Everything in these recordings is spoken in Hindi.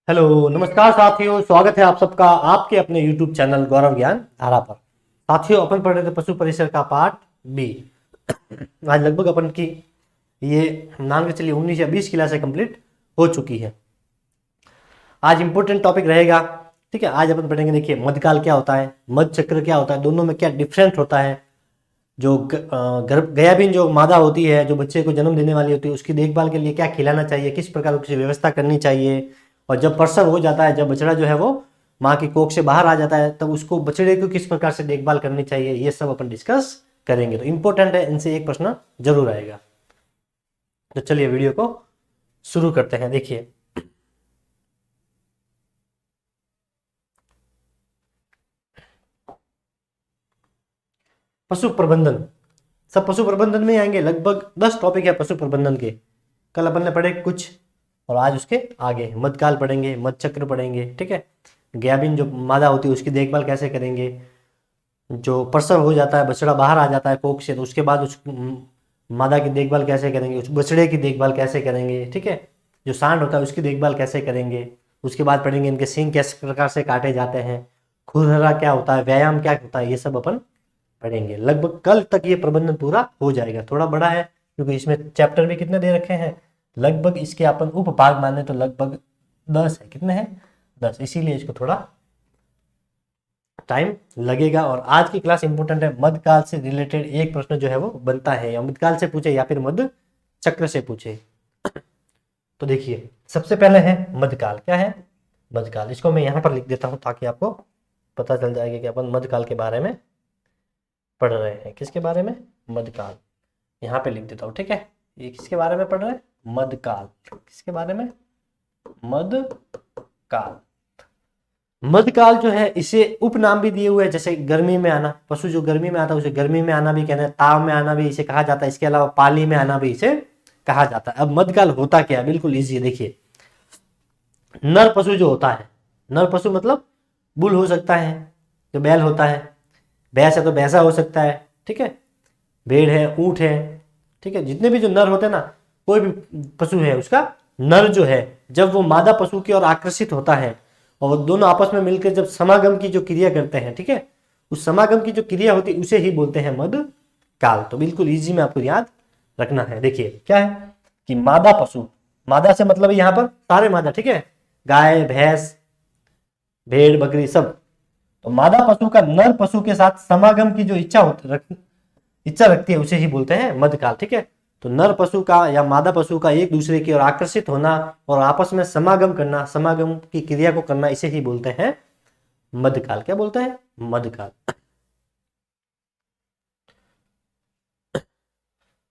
हेलो नमस्कार साथियों, स्वागत है आप सबका आपके अपने YouTube चैनल गौरव ज्ञान धारा पर। साथियों, अपन पढ़ रहे थे पशु परिसर का पार्ट बी। आज लगभग अपन की ये मान के चलिए 19 या 20 क्लासें कंप्लीट हो चुकी है। आज इंपॉर्टेंट टॉपिक रहेगा। ठीक है, आज अपन पढ़ेंगे। देखिए, मध्यकाल क्या होता है, मध्य चक्र क्या होता है, दोनों में क्या डिफरेंट होता है। जो गर्भाधान जो मादा होती है, जो बच्चे को जन्म देने वाली होती है, उसकी देखभाल के लिए क्या खिलाना चाहिए, किस प्रकार उसकी व्यवस्था करनी चाहिए। और जब प्रसव हो जाता है, जब बछड़ा जो है वो माँ की कोख से बाहर आ जाता है, तब उसको बछड़े को किस प्रकार से देखभाल करनी चाहिए, ये सब अपन डिस्कस करेंगे। तो इंपॉर्टेंट है, इनसे एक प्रश्न जरूर आएगा। तो चलिए वीडियो को शुरू करते हैं। देखिए, पशु प्रबंधन, सब पशु प्रबंधन में आएंगे। लगभग 10 टॉपिक है पशु प्रबंधन के। कल अपन ने पढ़े कुछ, और आज उसके आगे मध्यकाल पढ़ेंगे, मध्य चक्र पढ़ेंगे। ठीक है, गाभिन जो मादा होती है उसकी देखभाल कैसे करेंगे। जो प्रसव हो जाता है, बछड़ा बाहर आ जाता है कोख से, तो उसके बाद उस मादा की देखभाल कैसे करेंगे, उस बछड़े की देखभाल कैसे करेंगे। ठीक है, जो सांड होता है उसकी देखभाल कैसे करेंगे। उसके बाद पढ़ेंगे इनके सींग किस प्रकार से काटे जाते हैं, खुरहरा क्या होता है, व्यायाम क्या होता है, ये सब अपन पढ़ेंगे। लगभग कल तक ये प्रबंधन पूरा हो जाएगा। थोड़ा बड़ा है क्योंकि इसमें चैप्टर भी कितने दे रखे हैं, लगभग इसके अपन उपभाग माने तो लगभग 10 है। कितने हैं? 10। इसीलिए इसको थोड़ा टाइम लगेगा। और आज की क्लास इंपॉर्टेंट है। मध्यकाल से रिलेटेड एक प्रश्न जो है वो बनता है, या मध्यकाल से पूछे या फिर मध्य चक्र से पूछे। तो देखिए, सबसे पहले है मध्यकाल। क्या है? मध्यकाल। इसको मैं यहाँ पर लिख देता हूँ ताकि आपको पता चल जाएगा कि अपन मध्यकाल के बारे में पढ़ रहे हैं। किसके बारे में? मध्यकाल। यहाँ पे लिख देता हूँ। ठीक है, ये किसके बारे में पढ़ रहे हैं? मध्यकाल। किसके बारे में? मध्यकाल। मध्यकाल जो है, इसे उपनाम भी दिए हुए हैं, जैसे गर्मी में आना। पशु जो गर्मी में आता है उसे गर्मी में आना भी कहते हैं, ताव में आना भी इसे कहा जाता है। इसके अलावा पाली में आना भी इसे कहा जाता है। अब मध्यकाल होता क्या है, बिल्कुल इजी है। देखिए, नर पशु जो होता है, नर पशु मतलब बुल हो सकता है, जो बैल होता है, भैंस है तो भैंसा हो सकता है। ठीक है, भेड़ है, ऊंट है। ठीक है, जितने भी जो नर होते हैं ना, कोई भी पशु है, उसका नर जो है, जब वो मादा पशु की ओर आकर्षित होता है और दोनों आपस में मिलकर जब समागम की जो क्रिया करते हैं, ठीक है, उस समागम की जो क्रिया होती है उसे ही बोलते हैं मध्यकाल। तो बिल्कुल इजी में आपको याद रखना है। देखिए क्या है कि मादा पशु, मादा से मतलब यहाँ पर सारे मादा। ठीक है, गाय, भैंस, भेड़, बकरी सब। तो मादा पशु का नर पशु के साथ समागम की जो इच्छा रखती है उसे ही बोलते हैं मध्यकाल। ठीक है, तो नर पशु का या मादा पशु का एक दूसरे की ओर आकर्षित होना और आपस में समागम करना, समागम की क्रिया को करना, इसे ही बोलते हैं मध्यकाल। क्या बोलते हैं? मध्यकाल।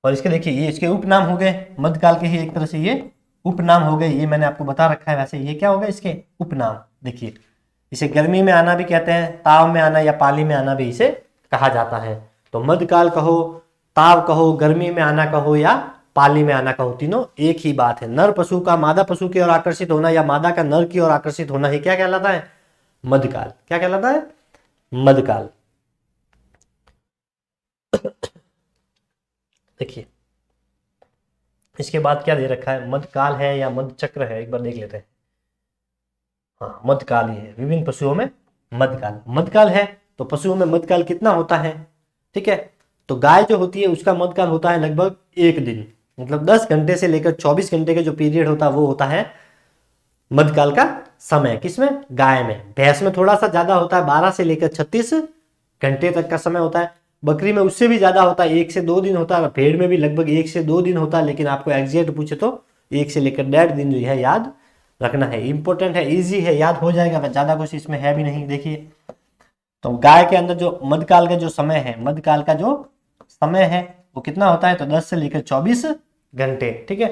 और इसके देखिए, ये इसके उपनाम हो गए मध्यकाल के ही, एक तरह से ये उपनाम हो गए। ये मैंने आपको बता रखा है। वैसे ये क्या हो गए इसके उपनाम। देखिए, इसे गर्मी में आना भी कहते हैं, ताव में आना या पाली में आना भी इसे कहा जाता है। तो मध्यकाल कहो, ताव कहो, गर्मी में आना कहो या पाली में आना कहो, तीनों एक ही बात है। नर पशु का मादा पशु की ओर आकर्षित होना या मादा का नर की ओर आकर्षित होना ही क्या कहलाता है? मध्यकाल। क्या कहलाता है? मध्यकाल। देखिए, इसके बाद क्या दे रखा है, मध्यकाल है या मध्य चक्र है, एक बार देख लेते हैं। हाँ, मध्यकाल ही है। विभिन्न पशुओं में मध्यकाल। मध्यकाल है तो पशुओं में मध्यकाल कितना होता है? ठीक है, तो गाय जो होती है उसका मध्यकाल होता है लगभग 1 दिन, मतलब 10 घंटे से लेकर 24 घंटे का जो पीरियड होता है वो होता है मध्यकाल का समय। किसमें? गाय में। भैंस में थोड़ा सा ज्यादा होता है, 12 से लेकर 36 घंटे तक का समय होता है। बकरी में उससे भी ज्यादा होता है, 1 से 2 दिन होता है। भेड़ में भी लगभग 1 से 2 दिन होता है, लेकिन आपको एग्जैक्ट पूछे तो 1 से लेकर 1.5 दिन जो है याद रखना है। इंपॉर्टेंट है, इजी है, याद हो जाएगा, ज्यादा कुछ इसमें है भी नहीं। देखिए, तो गाय के अंदर जो मध्यकाल का जो समय है, मध्यकाल का जो समय है वो कितना होता है? तो 10 से लेकर 24 घंटे। ठीक है,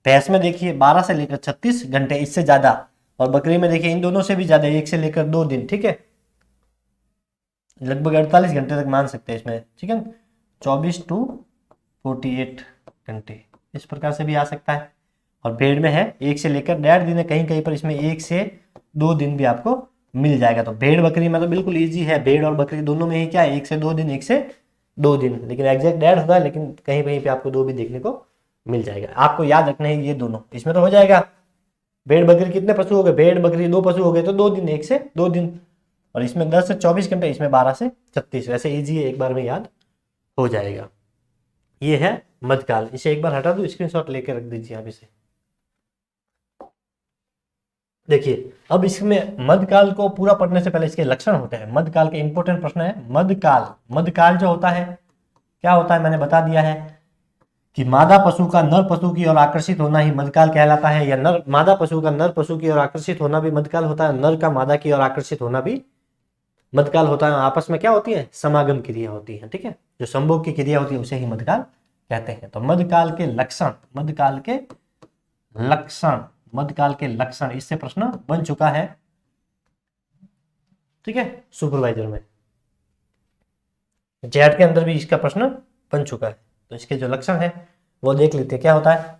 भैंस में देखिए 12 से लेकर 36 घंटे, इससे ज्यादा। और बकरी में देखिए इन दोनों से भी ज्यादा, 1 से लेकर 2 दिन। ठीक है, लगभग 48 घंटे तक मान सकते हैं इसमें। ठीक है, 24 टू 48 घंटे, इस प्रकार से भी आ सकता है। और भेड़ में है 1 से लेकर 1.5 दिन है, कहीं कहीं पर इसमें 1 से 2 दिन भी आपको मिल जाएगा। तो भेड़ बकरी में तो बिल्कुल इजी है, भेड़ और बकरी दोनों में ही क्या है, 1 से 2 दिन, 1 से 2 दिन, लेकिन एग्जैक्ट 1.5 होता है, लेकिन कहीं कहीं पे आपको 2 भी देखने को मिल जाएगा। आपको याद रखना है ये दोनों, इसमें तो हो जाएगा। भेड़ बकरी कितने पशु हो गए, भेड़ बकरी 2 पशु हो गए तो 2 दिन, 1 से 2 दिन, और इसमें 10 से 24 घंटे, इसमें 12 से 36। वैसे इजी है, एक बार में याद हो जाएगा। ये है मध्यकाल। इसे एक बार हटा दो, स्क्रीनशॉट लेके रख दीजिए आप इसे। देखिए अब इसमें मध्यकाल को पूरा पढ़ने से पहले इसके लक्षण होते हैं। मध्यकाल के इंपॉर्टेंट प्रश्न है। मध्यकाल, मध्यकाल जो होता है क्या होता है, मैंने बता दिया है कि मादा पशु का नर पशु की ओर आकर्षित होना ही मध्यकाल कहलाता है, या नर मादा पशु का नर पशु की ओर आकर्षित होना भी मध्यकाल होता है, नर का मादा की ओर आकर्षित होना भी मध्यकाल होता है। आपस में क्या होती है, समागम क्रिया होती है, ठीक है, जो संभोग की क्रिया होती है उसे ही मध्यकाल कहते हैं। तो मध्यकाल के लक्षण, मध्यकाल के लक्षण, मध्यकाल के लक्षण, इससे प्रश्न बन चुका है, ठीक है, सुपरवाइजर में, जेड के अंदर भी इसका प्रश्न बन चुका है। तो इसके जो लक्षण है वो देख लेते हैं क्या होता है।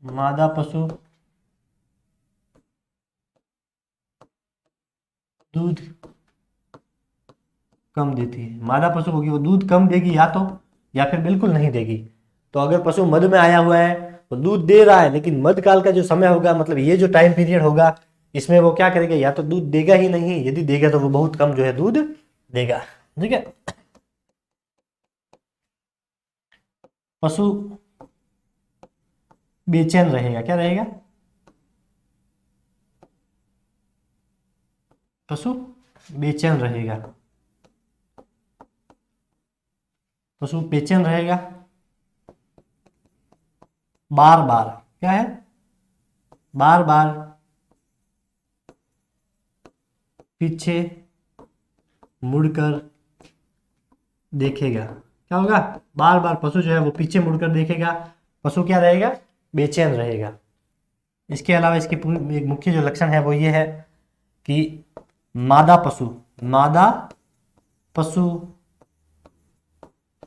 मादा पशु दूध कम देती है, मादा पशु होगी वो दूध कम देगी या फिर बिल्कुल नहीं देगी। तो अगर पशु मध्य में आया हुआ है वो दूध दे रहा है, लेकिन मध्यकाल का जो समय होगा, मतलब ये जो टाइम पीरियड होगा, इसमें वो क्या करेगा, या तो दूध देगा ही नहीं, यदि देगा तो वो बहुत कम जो है दूध देगा, ठीक है। पशु बेचैन रहेगा, क्या रहेगा, पशु बेचैन रहेगा, पशु बेचैन रहेगा, बार बार, क्या है, बार बार पीछे मुड़कर देखेगा। क्या होगा, बार बार पशु जो है वो पीछे मुड़कर देखेगा, पशु क्या रहेगा, बेचैन रहेगा। इसके अलावा इसकी एक मुख्य जो लक्षण है वो ये है कि मादा पशु, मादा पशु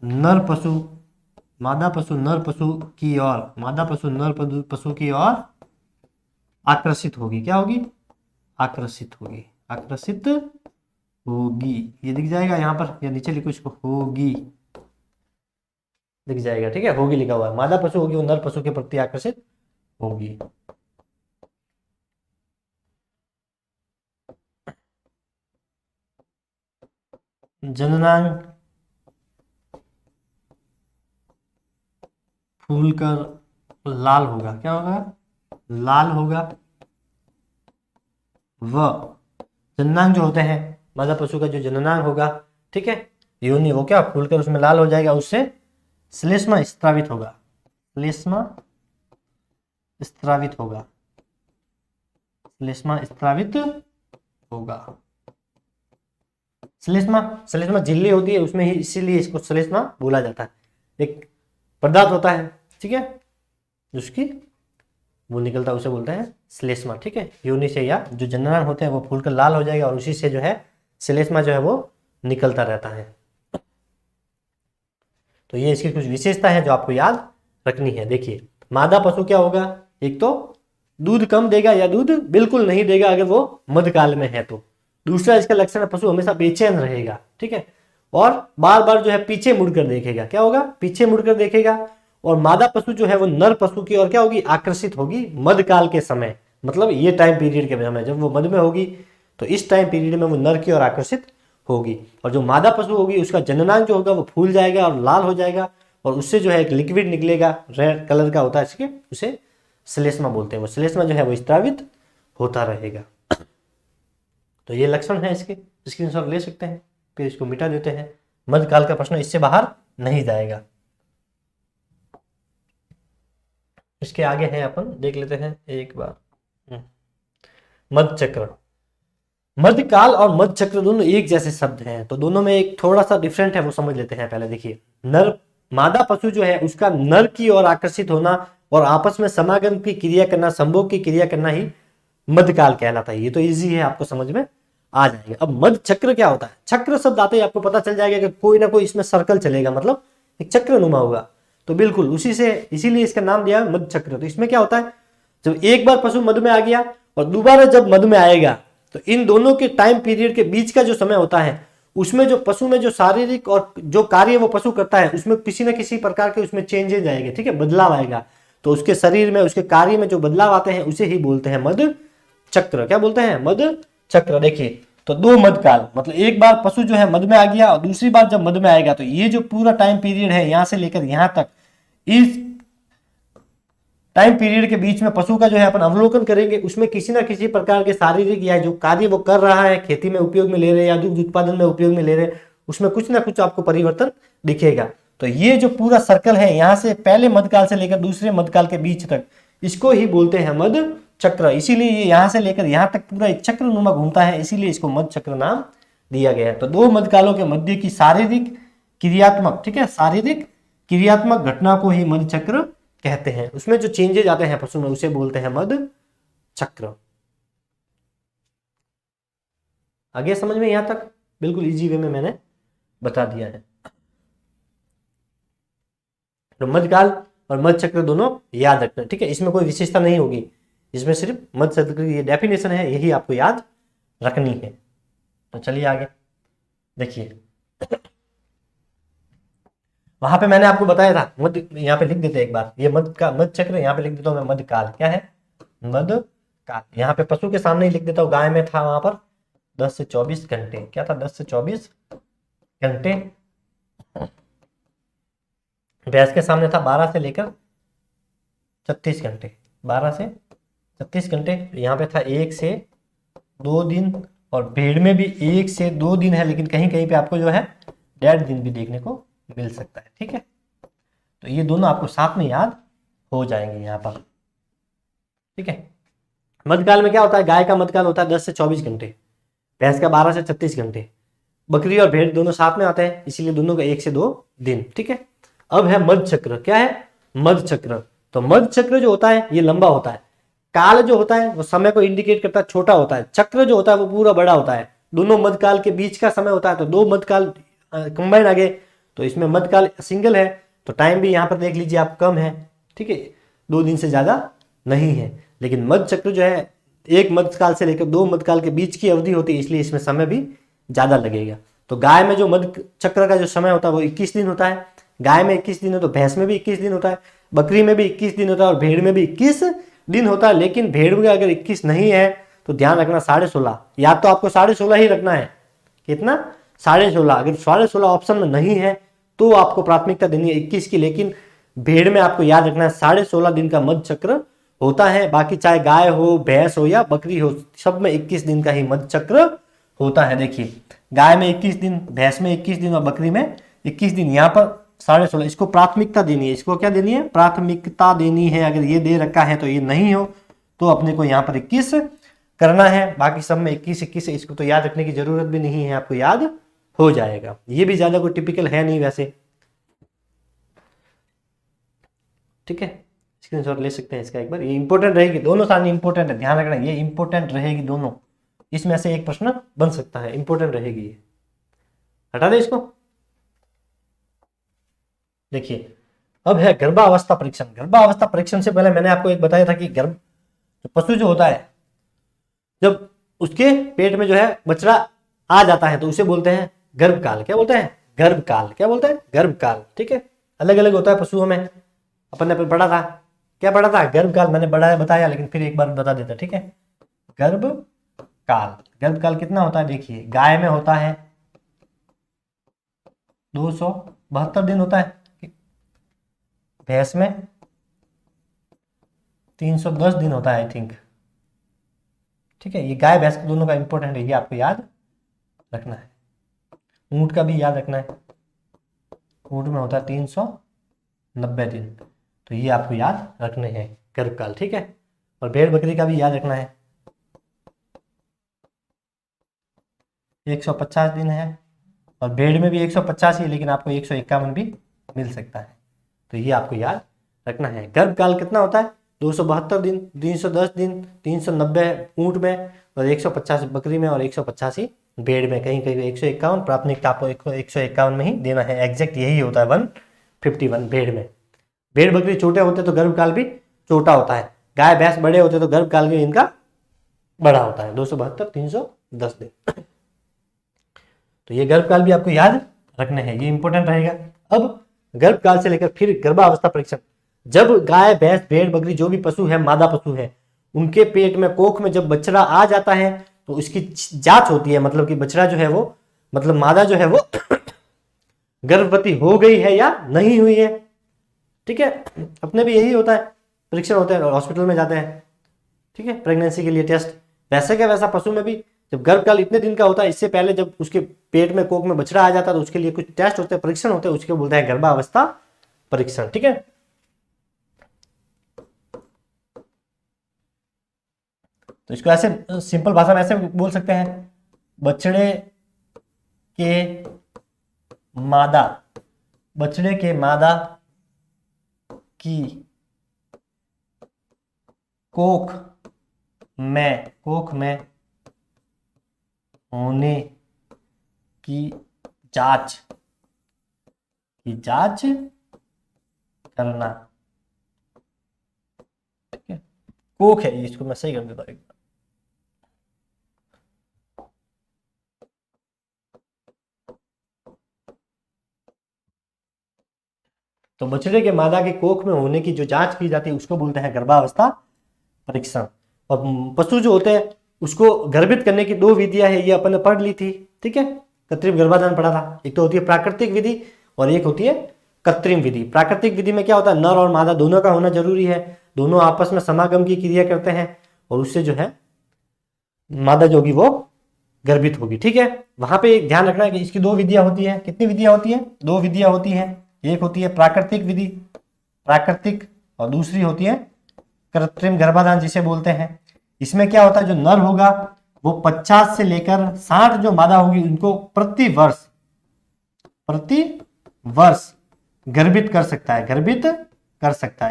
नर पशु, मादा पशु नर पशु की ओर, मादा पशु नर पशु की ओर आकर्षित होगी, क्या होगी, आकर्षित होगी, आकर्षित होगी। ये दिख जाएगा यहाँ पर, या नीचे लिखो इसको, होगी दिख जाएगा, ठीक है, होगी लिखा हुआ है। मादा पशु होगी वो नर पशु के प्रति आकर्षित होगी। जननांग फूलकर लाल होगा, क्या होगा, लाल होगा। व जननांग जो होते हैं मादा पशु का जो जननांग होगा, ठीक है, योनि, वो क्या फूलकर उसमें लाल हो जाएगा, उससे श्लेष्मा स्त्रावित होगा, श्लेष्मा स्त्रावित होगा, श्लेष्मा स्त्रावित होगा। श्लेष्मा, श्लेष्मा झिल्ली होती है उसमें ही, इसीलिए इसको श्लेष्मा बोला जाता है। एक पदार्थ होता है, ठीक है, जिसकी वो निकलता है उसे बोलते हैं श्लेष्मा, ठीक है, योनि से, या जो जननांग होते हैं वो फूलकर लाल हो जाएगा और उसी से जो है श्लेष्मा जो है वो निकलता रहता है। तो ये इसकी कुछ विशेषता है जो आपको याद रखनी है। देखिए मादा पशु क्या होगा, एक तो दूध कम देगा या दूध बिल्कुल नहीं देगा अगर वो मध्यकाल में है तो। दूसरा इसका लक्षण है पशु हमेशा बेचैन रहेगा, ठीक है, और बार बार जो है पीछे मुड़कर देखेगा, क्या होगा, पीछे मुड़कर देखेगा। और मादा पशु जो है वो नर पशु की ओर क्या होगी, आकर्षित होगी मध्यकाल के समय, मतलब ये टाइम पीरियड के समय जब वो मध्य में होगी तो इस टाइम पीरियड में वो नर की ओर आकर्षित होगी। और जो मादा पशु होगी उसका जननांग जो होगा वो फूल जाएगा और लाल हो जाएगा, और उससे जो है एक लिक्विड निकलेगा, रेड कलर का होता है इसके, उसे श्लेष्मा बोलते हैं। वो श्लेष्मा जो है वो स्त्रावित होता रहेगा। तो ये लक्षण है इसके, स्क्रीनशॉट ले सकते हैं, फिर इसको मिटा देते हैं। मध्यकाल का प्रश्न इससे बाहर नहीं जाएगा। इसके आगे है, अपन देख लेते हैं एक बार, मध्य चक्र। मध्यकाल और मध्य चक्र दोनों एक जैसे शब्द हैं, तो दोनों में एक थोड़ा सा डिफरेंट है, वो समझ लेते हैं पहले। देखिए नर, मादा पशु जो है उसका नर की ओर आकर्षित होना और आपस में समागम की क्रिया करना, संभोग की क्रिया करना ही मध्यकाल कहलाता है। ये तो इजी है, आपको समझ में आ जाएगा। अब मध्य चक्र क्या होता है, चक्र शब्द आते ही आपको पता चल जाएगा कि कोई ना कोई इसमें सर्कल चलेगा, मतलब एक चक्र नुमा होगा। तो बिल्कुल उसी से, इसीलिए इसका नाम दिया है मध्य चक्र। तो इसमें क्या होता है, जब एक बार पशु मध्य में आ गया और दोबारा जब मध्य में आएगा तो इन दोनों के टाइम पीरियड के बीच का जो समय होता है उसमें जो पशु में जो शारीरिक और जो कार्य वो पशु करता है उसमें किसी न किसी प्रकार के उसमें चेंजेज आएंगे, ठीक है, बदलाव आएगा। तो उसके शरीर में उसके कार्य में जो बदलाव आते हैं उसे ही बोलते हैं मद चक्र। क्या बोलते हैं? मद चक्र। देखिए तो दो मद काल, मतलब एक बार पशु जो है मद में आ गया और दूसरी बार जब मद में आएगा तो ये जो पूरा टाइम पीरियड है यहां से लेकर यहां तक, इस टाइम पीरियड के बीच में पशु का जो है अपन अवलोकन करेंगे, उसमें किसी ना किसी प्रकार के शारीरिक या जो कार्य वो कर रहा है, खेती में उपयोग में ले रहे या दूध उत्पादन में उपयोग में ले रहे, उसमें कुछ ना कुछ आपको परिवर्तन दिखेगा। तो ये जो पूरा सर्कल है यहाँ से पहले मध्यकाल से लेकर दूसरे मध्यकाल के बीच तक, इसको ही बोलते हैं मद चक्र। इसीलिए ये यहाँ से लेकर यहाँ तक पूरा एक चक्र नुमा घूमता है, इसीलिए इसको मद चक्र नाम दिया गया है। तो दो मध्यकालों के मध्य की शारीरिक क्रियात्मक, ठीक है, शारीरिक क्रियात्मक घटना को ही मद चक्र कहते हैं। उसमें जो चेंजेज आते हैं पशु में उसे बोलते हैं मद चक्र। आगे समझ में यहां तक बिल्कुल इजी वे में मैंने बता दिया है। तो मध्यकाल और मद चक्र दोनों याद रखना, ठीक है, इसमें कोई विशेषता नहीं होगी, इसमें सिर्फ मद चक्र की ये डेफिनेशन है, यही आपको याद रखनी है। तो चलिए आगे देखिए, वहां पे मैंने आपको बताया था मध्य, यहाँ पे लिख देते एक बार, ये मध्य का मध्य चक्र, यहाँ पे लिख देता हूँ मैं मध्यकाल। क्या है? मध्य काल। यहाँ पे पशु के सामने ही लिख देता हूँ, गाय में था वहां पर 10 से 24 घंटे। क्या था? 10 से 24 घंटे। भैंस के सामने था 12 से लेकर 36 घंटे। 12 से 36 घंटे। यहाँ पे था 1 से 2 दिन, और भेड़ में भी 1 से 2 दिन है, लेकिन कहीं कहीं पे आपको जो है 1.5 दिन भी देखने को मिल सकता है, ठीक है। तो ये दोनों आपको साथ में याद हो जाएंगे यहाँ पर, ठीक है। मध्यकाल में क्या होता है? गाय का मध्यकाल होता है 10 से 24 घंटे, भैंस का 12 से 36 घंटे, बकरी और भेड़ दोनों साथ में आते हैं, इसीलिए दोनों का 1 से 2 दिन, ठीक है। अब है मध्य चक्र। क्या है? मध्य चक्र। तो मध्य चक्र जो होता है ये लंबा होता है, काल जो होता है वो समय को इंडिकेट करता है, छोटा होता है। चक्र जो होता है वो पूरा बड़ा होता है। दोनों मध्यकाल के बीच का समय होता है, तो दो मध्यकाल कंबाइन आ गए, तो इसमें मध्यकाल सिंगल है, तो टाइम भी यहाँ पर देख लीजिए आप कम है, ठीक है, 2 दिन से ज्यादा नहीं है। लेकिन मध्य चक्र जो है एक मध्यकाल से लेकर 2 मध्यकाल के बीच की अवधि होती है, इसलिए इसमें समय भी ज्यादा लगेगा। तो गाय में जो मध्य चक्र का जो समय होता है वो 21 दिन होता है। गाय में 21 दिन है तो भैंस में भी 21 दिन होता है, बकरी में भी 21 दिन होता है और भेड़ में भी 21 दिन होता है। लेकिन भेड़ में अगर 21 नहीं है तो ध्यान रखना 16.5, या तो आपको 16.5 ही रखना है। कितना? 16.5। अगर 16.5 ऑप्शन में नहीं है तो आपको प्राथमिकता देनी है 21 की, लेकिन भेड़ में आपको याद रखना है 16.5 दिन का मध्य चक्र होता है। बाकी चाहे गाय हो, भैंस हो या बकरी हो, सब में 21 दिन का ही मध्य चक्र होता है। देखिए गाय में 21 दिन, भैंस में 21 दिन और बकरी में 21 दिन। यहाँ पर 16.5, इसको प्राथमिकता देनी है। इसको क्या देनी है? प्राथमिकता देनी है। अगर ये दे रखा है तो ये नहीं हो तो अपने को यहाँ पर 21 करना है। बाकी सब में 21 इसको तो याद रखने की जरूरत भी नहीं है, आपको याद हो जाएगा। ये भी ज्यादा कोई टिपिकल है नहीं वैसे, ठीक है। स्क्रीनशॉट ले सकते हैं इसका एक बार। ये इंपॉर्टेंट रहेगी, दोनों सारणी इंपॉर्टेंट है, ध्यान रखना, ये इंपॉर्टेंट रहेगी दोनों। इसमें से एक प्रश्न बन सकता है, इंपॉर्टेंट रहेगी ये। हटा दे इसको। देखिए अब है गर्भावस्था परीक्षण। गर्भावस्था परीक्षण से पहले मैंने आपको एक बताया था कि गर्भ पशु जो होता है जब उसके पेट में जो है बछड़ा आ जाता है तो उसे बोलते हैं गर्भकाल। क्या बोलते हैं? गर्भकाल। क्या बोलते हैं? गर्भकाल, ठीक है। अलग अलग होता है पशुओं में, अपन ने पढ़ा था। क्या पढ़ा था? गर्भकाल। मैंने बताया लेकिन फिर एक बार बता देता, ठीक है। गर्भकाल, गर्भकाल कितना होता है? देखिए गाय में होता है 272 दिन होता है, भैंस में 310 दिन होता है आई थिंक, ठीक है। ये गाय भैंस दोनों का इंपॉर्टेंट है, ये आपको याद रखना है। ऊंट का भी याद रखना है, ऊंट में होता है 390 दिन, तो ये आपको याद रखने हैं गर्भकाल, ठीक है। और भेड़ बकरी का भी याद रखना है, 150 दिन है, और भेड़ में भी 150 ही, लेकिन आपको 151 भी मिल सकता है, तो ये आपको याद रखना है। गर्भकाल कितना होता है? 272 दिन, 310 दिन, 390 ऊंट में और 150 बकरी में और 185 भेड़ में। कहीं कहीं 151, प्राथमिकता आपको 151 में ही देना है, एग्जैक्ट यही होता है 151 भेड़ में। भेड़ बकरी छोटे होते तो गर्भकाल भी छोटा होता है, गाय भैंस बड़े होते तो गर्भकाल भी इनका बड़ा होता है, 272 310 दिन। तो ये गर्भकाल भी आपको याद रखने हैं, ये इंपॉर्टेंट रहेगा। अब गर्भकाल से लेकर फिर गर्भावस्था परीक्षण, जब गाय भैंस भेड़ बकरी जो भी पशु है, मादा पशु है, उनके पेट में कोख में जब बछड़ा आ जाता है तो उसकी जांच होती है, मतलब कि बछड़ा जो है वो, मतलब मादा जो है वो गर्भवती हो गई है या नहीं हुई है। ठीक है, अपने भी यही होता है, परीक्षण होते हैं, हॉस्पिटल में जाते हैं, ठीक है, प्रेगनेंसी के लिए टेस्ट। वैसे का वैसा पशु में भी जब गर्भकाल इतने दिन का होता है, इससे पहले जब उसके पेट में कोख में बछड़ा आ जाता है तो उसके लिए कुछ टेस्ट होते हैं, परीक्षण होते हैं, उसके बोलते हैं गर्भावस्था परीक्षण। ठीक है, तो इसको ऐसे सिंपल भाषा में ऐसे बोल सकते हैं, बछड़े के मादा, बछड़े के मादा की कोख में होने की जांच करना। ठीक है, कोख है, इसको मैं सही कर देता हूं एक बार। तो बछड़े के मादा के कोख में होने की जो जांच की जाती है उसको बोलते हैं गर्भावस्था परीक्षण। और पशु जो होते हैं उसको गर्भित करने की दो विधियां है, ये अपन ने पढ़ ली थी। ठीक है, कृत्रिम गर्भाधान पढ़ा था। एक तो होती है प्राकृतिक विधि और एक होती है कृत्रिम विधि। प्राकृतिक विधि में क्या होता है, नर और मादा दोनों का होना जरूरी है, दोनों आपस में समागम की क्रिया करते हैं और उससे जो है मादा जो होगी वो गर्भित होगी। ठीक है, वहां पे एक ध्यान रखना है कि इसकी दो विधियां होती है। कितनी विधियां होती है, दो विधियां होती है। एक होती है प्राकृतिक विधि, प्राकृतिक, और दूसरी होती है कृत्रिम गर्भाधान जिसे बोलते हैं। इसमें क्या होता है, जो नर होगा वो 50 से लेकर 60 जो मादा होगी उनको प्रति वर्ष गर्भित कर सकता है, गर्भित कर सकता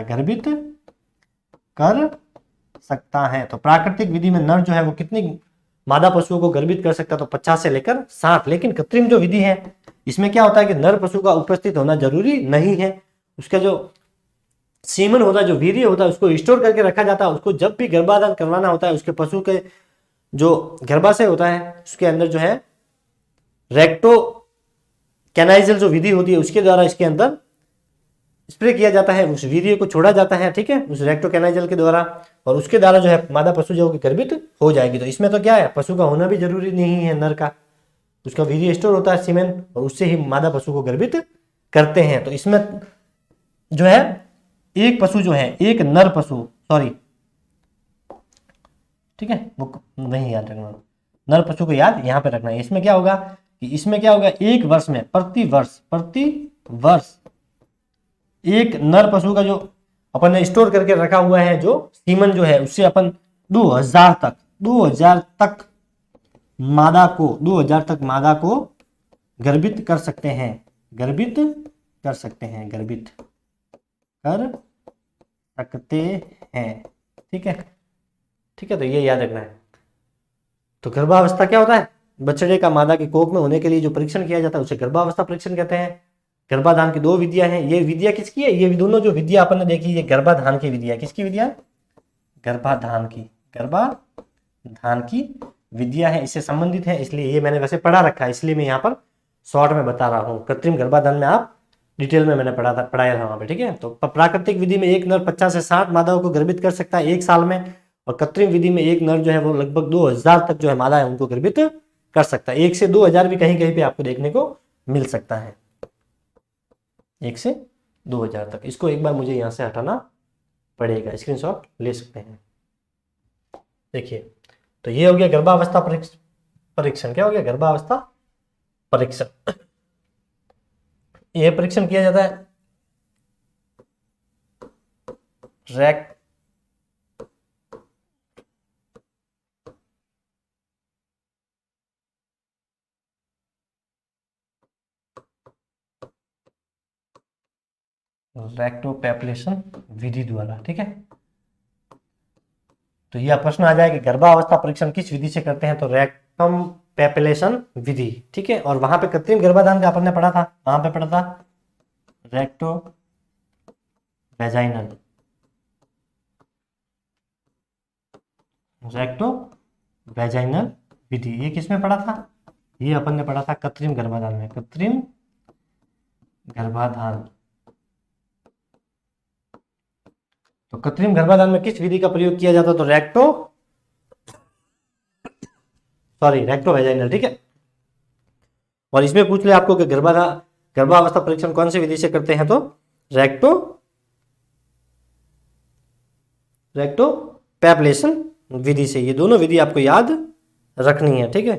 है। तो प्राकृतिक विधि में नर जो है वो कितनी मादा पशुओं को गर्भित कर सकता है, तो 50 से लेकर 60। लेकिन कृत्रिम जो विधि है इसमें क्या होता है कि नर पशु का उपस्थित होना जरूरी नहीं है, उसका जो सीमन होता है, जो वीर्य होता है, उसको स्टोर करके रखा जाता है। उसको जब भी गर्भाधान करवाना होता है, उसके पशु के जो गर्भाशय होता है उसके अंदर जो है रेक्टो कैनाइजल जो विधि होती है उसके द्वारा इसके अंदर स्प्रे किया जाता है, उस वीर्य को छोड़ा जाता है। ठीक है, उस रेक्टो कैनाइजल के द्वारा, और उसके द्वारा जो है मादा पशु जो गर्भित हो जाएगी। तो इसमें तो क्या है, पशु का होना भी जरूरी नहीं है, नर का, उसका वीर्य स्टोर होता है सीमेन, और उससे ही मादा पशु को गर्भित करते हैं। तो इसमें जो है एक पशु जो है, एक नर पशु, सॉरी, ठीक है, वो नहीं याद रखना, नर पशु को याद यहाँ पे रखना है। इसमें क्या होगा कि इसमें क्या होगा, एक वर्ष में प्रति वर्ष एक नर पशु का जो अपन ने स्टोर करके रखा हुआ है जो सीमन जो है, उससे अपन 2000 तक मादा को गर्भित कर सकते हैं, गर्भित कर सकते हैं। ठीक है, ठीक है, तो ये याद रखना है। तो गर्भावस्था क्या होता है, बछड़े का मादा के कोख में होने के लिए जो परीक्षण किया जाता है उसे गर्भावस्था परीक्षण कहते हैं। गर्भाधान की दो विधियां हैं। ये विधियां किसकी है, ये दोनों जो विधियां अपन ने देखी, ये गर्भाधान की विधियां, किसकी विधियां, गर्भाधान की विधियां है, इससे संबंधित है, इसलिए ये मैंने वैसे पढ़ा रखा है, इसलिए मैं यहाँ पर शॉर्ट में बता रहा हूँ। कृत्रिम गर्भाधान में आप डिटेल में मैंने पढ़ाया था वहां पे। ठीक है, तो प्राकृतिक विधि में एक नर 50 से 60 मादाओं को गर्भित कर सकता है एक साल में, और कृत्रिम विधि में एक नर जो है वो लगभग 2000 तक जो है मादा है उनको गर्भित कर सकता है। 1 से 2000 भी कहीं कहीं पे आपको देखने को मिल सकता है, 1 से 2000 तक। इसको एक बार मुझे यहाँ से हटाना पड़ेगा, स्क्रीनशॉट ले सकते हैं। देखिए, तो ये हो गया गर्भावस्था परीक्षण। क्या हो गया, गर्भावस्था परीक्षण। यह परीक्षण किया जाता है रेक्टोपैपुलेशन विधि द्वारा। ठीक है, तो यह प्रश्न आ जाए कि गर्भावस्था परीक्षण किस विधि से करते हैं, तो रेक्टम पैपुलेशन विधि। ठीक है, और वहां पे कृत्रिम गर्भाधान का अपन ने पढ़ा था, वहां पे पढ़ा था रेक्टो वैजाइनल विधि। ये किसमें पढ़ा था, ये अपन ने पढ़ा था कृत्रिम गर्भाधान में, कृत्रिम गर्भाधान। तो कृत्रिम गर्भाधान में किस विधि का प्रयोग किया जाता है? तो रेक्टो वेजाइनल, ठीक है। और इसमें पूछ ले आपको कि गर्भावस्था परीक्षण कौन सी विधि से करते हैं, तो रेक्टो पैपलेशन विधि से। ये दोनों विधि आपको याद रखनी है, ठीक है।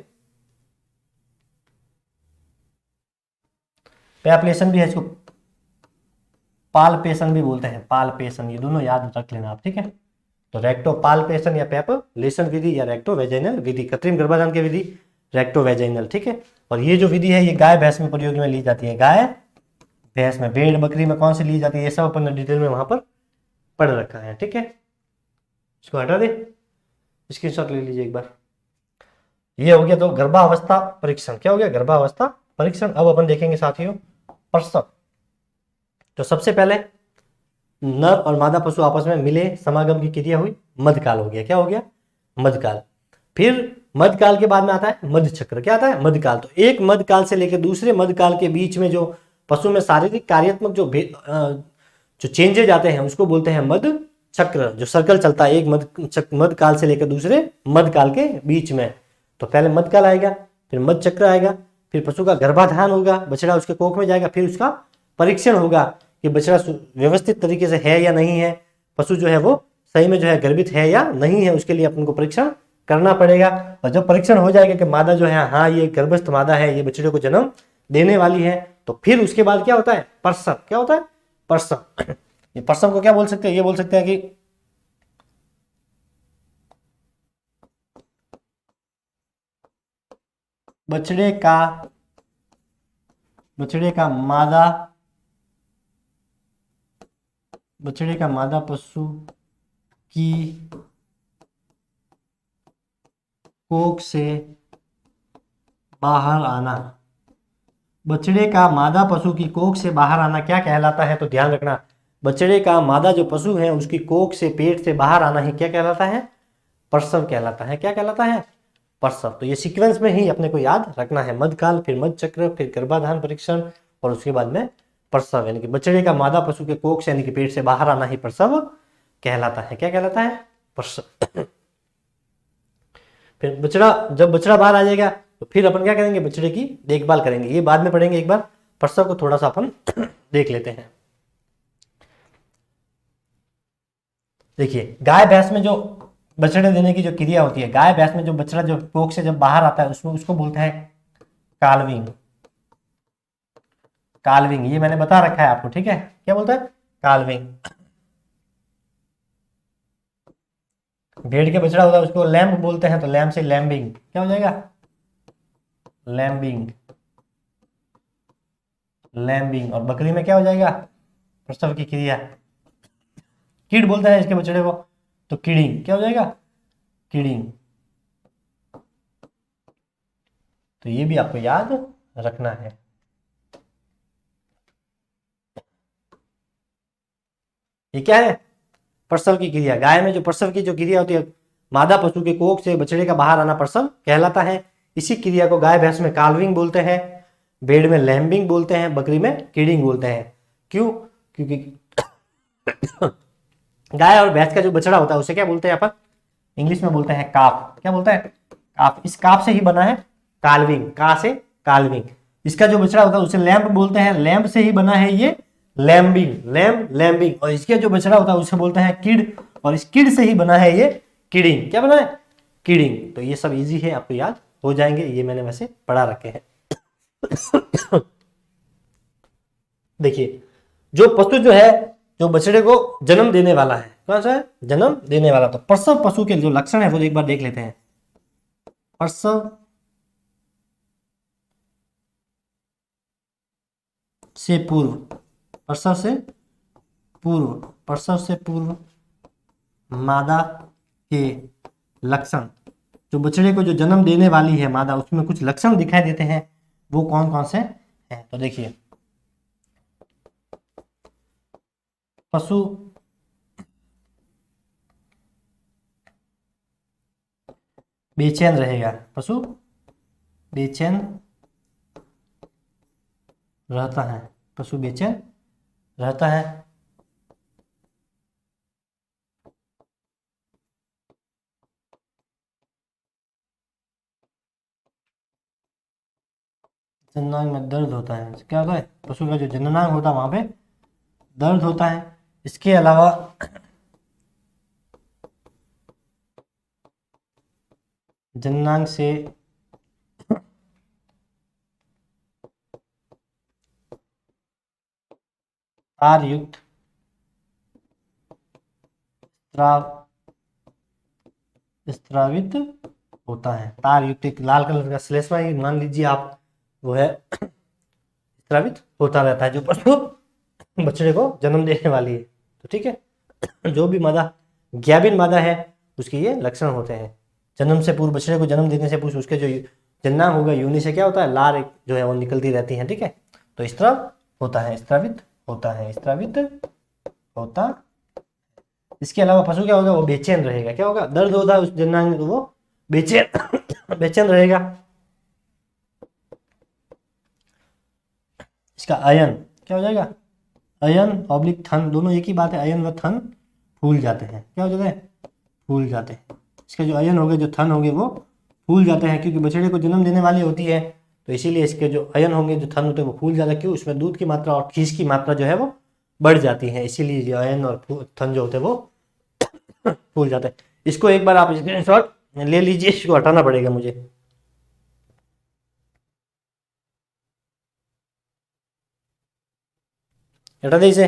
पैपलेशन भी है, इसको पाल्पेशन भी बोलते हैं, पाल्पेशन, ये दोनों याद रख लेना आप, ठीक है। तो रेक्टो पाल्पेशन या पैपलेशन विधि या रेक्टो वेजाइनल विधि, कृत्रिम गर्भाधान की विधि रेक्टो वेजाइनल, ठीक है। और ये जो विधि है ये गाय भैंस में प्रयोग में ली जाती है, गाय भैंस में, भेड़ बकरी में कौन सी ली जाती है, ये सब अपन ने डिटेल में वहां पर पढ़ रखा है, ठीक है। इसको हटा दे, स्क्रीनशॉट ले लीजिए एक बार। ये हो गया तो गर्भावस्था परीक्षण। क्या हो गया? गर्भावस्था परीक्षण। अब अपन देखेंगे साथियों प्रसव। तो सबसे पहले नर और मादा पशु आपस में मिले, समागम की क्रिया हुई, मध्यकाल हो गया। क्या हो गया? मध्यकाल। फिर मध्यकाल के बाद में आता है मध्यचक्र। क्या आता है? मध्यकाल। तो एक मध्यकाल से लेकर दूसरे मध्यकाल के बीच में जो पशु में शारीरिक कार्यात्मक जो चेंजेज आते हैं उसको बोलते हैं मध्य चक्र। जो सर्कल चलता है एक मध्यकाल से लेकर दूसरे मध्यकाल के बीच में। तो पहले मध्यकाल आएगा, फिर मध्य चक्र आएगा, फिर पशु का गर्भाधान होगा, बछड़ा उसके कोख में जाएगा, फिर उसका परीक्षण होगा कि बछड़ा व्यवस्थित तरीके से है या नहीं है, पशु जो है वो सही में जो है गर्भित है या नहीं है, उसके लिए अपन को परीक्षण करना पड़ेगा। और जब परीक्षण हो जाएगा कि मादा जो है हाँ ये गर्भस्थ मादा है, ये बछड़े को जन्म देने वाली है, तो फिर उसके बाद क्या होता है? प्रसव। क्या होता है? प्रसव। ये प्रसव को क्या बोल सकते हैं? ये बोल सकते हैं कि बछड़े का मादा पशु की कोख से बाहर आना। बछड़े का मादा पशु की कोख से बाहर आना क्या कहलाता है? तो ध्यान रखना, बछड़े का मादा जो पशु है उसकी कोख से, पेट से बाहर आना ही क्या कहलाता है? प्रसव कहलाता है। क्या कहलाता है? प्रसव। तो ये सीक्वेंस में ही अपने को याद रखना है, मध्यकाल, फिर मध्यचक्र, फिर गर्भाधान परीक्षण और उसके बाद में प्रसव, यानी कि बछड़े का मादा पशु के कोख से यानी कि पेट से बाहर आना ही प्रसव कहलाता है। क्या कहलाता है? प्रसव। फिर जब बछड़ा बाहर आ जाएगा तो फिर अपन क्या करेंगे? बछड़े की देखभाल करेंगे। ये बाद में पढ़ेंगे, एक बार प्रसव को थोड़ा सा अपन देख लेते हैं। देखिए गाय भैंस में जो बछड़े देने की जो क्रिया होती है, गाय भैंस में जो बछड़ा जो कोख से जब बाहर आता है उसमें उसको बोलते हैं काल्विंग। काल्विंग ये मैंने बता रखा है आपको, ठीक है। क्या बोलता है? काल्विंग। भेड़ के बछड़ा होता है उसको लैम्ब बोलते हैं, तो लैम्ब से लैम्बिंग। क्या हो जाएगा? लैम्बिंग। लैम्बिंग। और बकरी में क्या हो जाएगा? प्रसव की क्रिया। किड बोलते हैं इसके बछड़े को, तो किडिंग। क्या हो जाएगा? किडिंग। तो ये भी आपको याद रखना है। ये क्या है? प्रसव की क्रिया। गाय में जो प्रसव की जो क्रिया होती है, मादा पशु के कोख से बछड़े का बाहर आना प्रसव कहलाता है। इसी क्रिया को गाय भैंस में काल्विंग बोलते हैं, भेड़ में लैम्बिंग बोलते हैं, बकरी में किडिंग बोलते हैं। क्यों? क्योंकि गाय और भैंस का जो बछड़ा होता है उसे क्या बोलते हैं अपन? इंग्लिश में बोलते हैं काफ। क्या बोलते हैं? काफ। इस काफ से ही बना है काल्विंग। का से काल्विंग। इसका जो बछड़ा होता है उसे लैम्ब बोलते हैं, लैम्ब से ही बना है ये लैम्बिंग। लैम्बिंग। और इसके जो बछड़ा होता है उसे बोलते हैं किड, और इस किड से ही बना है ये किडिंग। क्या बना है? किडिंग। तो ये सब इजी है, आपको याद हो जाएंगे, ये मैंने वैसे पढ़ा रखे हैं। देखिए जो पशु जो है जो बछड़े को जन्म देने वाला है, कौन सा है? जन्म देने वाला। तो प्रसव पशु के जो लक्षण है वो एक बार देख लेते हैं। प्रसव से पूर्व, प्रसव से पूर्व, प्रसव से पूर्व मादा के लक्षण, जो बछड़े को जो जन्म देने वाली है मादा, उसमें कुछ लक्षण दिखाई देते हैं, वो कौन कौन से हैं? तो देखिए पशु बेचैन रहेगा, पशु बेचैन रहता है, पशु बेचैन रहता है। जननांग में दर्द होता है, क्या होता है, पशु का जो जननांग होता है वहां पे दर्द होता है। इसके अलावा जननांग से तार युक्त स्त्रावित होता है। तार युक्त एक लाल कलर का श्लेष्मा मान लीजिए आप, वो है स्त्रावित होता रहता है जो पशु बछड़े को जन्म देने वाली है। तो ठीक है, जो भी मादा ज्ञाबिन मादा है उसके ये लक्षण होते हैं। जन्म से पूर्व, बछड़े को जन्म देने से पूर्व उसके जो जननांग होगा, योनि से क्या होता है, लार एक जो है वो निकलती रहती है। ठीक है, तो स्त्राव होता है, स्त्रावित होता है, स्त्रावित होता। इसके अलावा पशु क्या होगा, वो बेचैन रहेगा। क्या होगा, दर्द होता है उस जननांग में तो वो बेचैन बेचैन रहेगा। इसका अयन क्या हो जाएगा, अयन ऑब्लिक थन, दोनों एक ही बात है, अयन व थन फूल जाते हैं। क्या हो जाते हैं, फूल जाते हैं। इसके जो अयन हो गए, जो थन हो गए, वो फूल जाते हैं, क्योंकि बछड़े को जन्म देने वाली होती है, तो इसीलिए इसके जो अयन होंगे, जो थन होते हैं, वो फूल जाते हैं। क्यों, उसमें दूध की मात्रा और खीस की मात्रा जो है वो बढ़ जाती है, इसीलिए जो अयन और थन जो होते हैं वो फूल जाते हैं। इसको एक बार आप स्क्रीनशॉट ले लीजिए, इसको हटाना पड़ेगा मुझे। हटा दे इसे।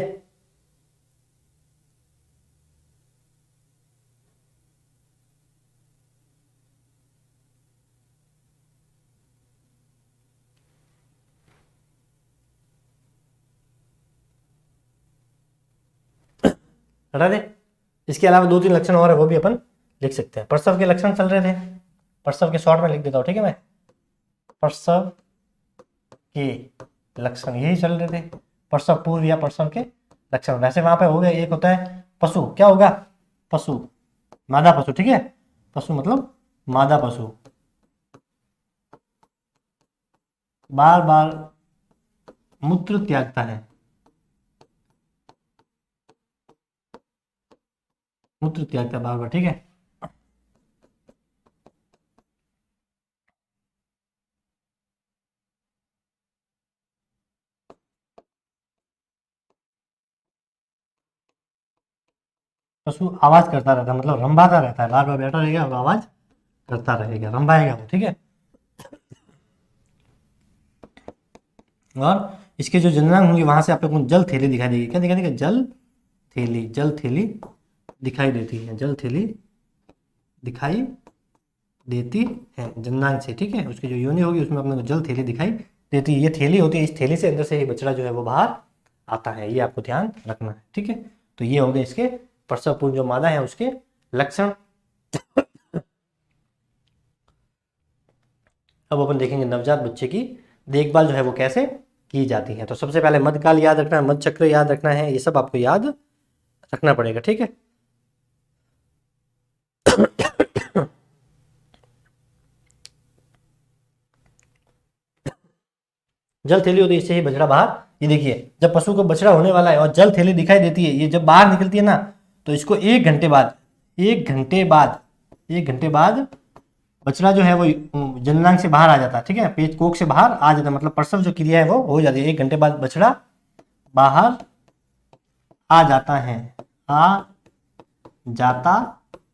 हटा दे। इसके अलावा 2-3 लक्षण और है, वो भी अपन लिख सकते हैं। प्रसव के लक्षण चल रहे थे, प्रसव के शॉर्ट में लिख देता हूँ। ठीक है, मैं प्रसव के लक्षण यही चल रहे थे, प्रसव पूर्व या प्रसव के लक्षण। वैसे वहां पे हो गया, एक होता है पशु, क्या होगा, पशु, मादा पशु। ठीक है, पशु मतलब मादा पशु बार बार मूत्र त्यागता है, मूत्र त्यागता है बार बार। ठीक है, पशु आवाज करता रहता है, मतलब रंभाता रहता है, बार बार बैठा रहेगा और आवाज करता रहेगा, रंभाएगा वो। ठीक है, और इसके जो जननांग होंगे वहां से आप लोगों को जल थैली दिखाई देगी। क्या दिखाई देगी, जल थैली, जल थैली दिखाई देती है, जल थैली दिखाई देती है जननांग से। ठीक है, उसकी जो योनि होगी उसमें अपने को जल थैली दिखाई देती है। ये थैली होती है, इस थैली से अंदर से ही बछड़ा जो है वो बाहर आता है, ये आपको ध्यान रखना है। ठीक है, तो ये हो गए इसके प्रसव पूर्व जो मादा है उसके लक्षण। अब अपन देखेंगे नवजात बच्चे की देखभाल जो है वो कैसे की जाती है। तो सबसे पहले मध्यकाल याद रखना है, मध्य चक्र याद रखना है, ये सब आपको याद रखना पड़ेगा। ठीक है, जल थैली होती है, इससे ही बछड़ा बाहर। ये देखिए, जब पशु को बछड़ा होने वाला है और जल थैली दिखाई देती है, ये जब बाहर निकलती है ना, तो इसको 1 घंटे बाद, 1 घंटे बाद, 1 घंटे बाद बछड़ा जो है वो जननांग से बाहर आ जाता है। ठीक है, पेट कोख से बाहर आ जाता है, मतलब प्रसव जो क्रिया है वो हो जाती है। 1 घंटे बाद बछड़ा बाहर आ जाता है, आ जाता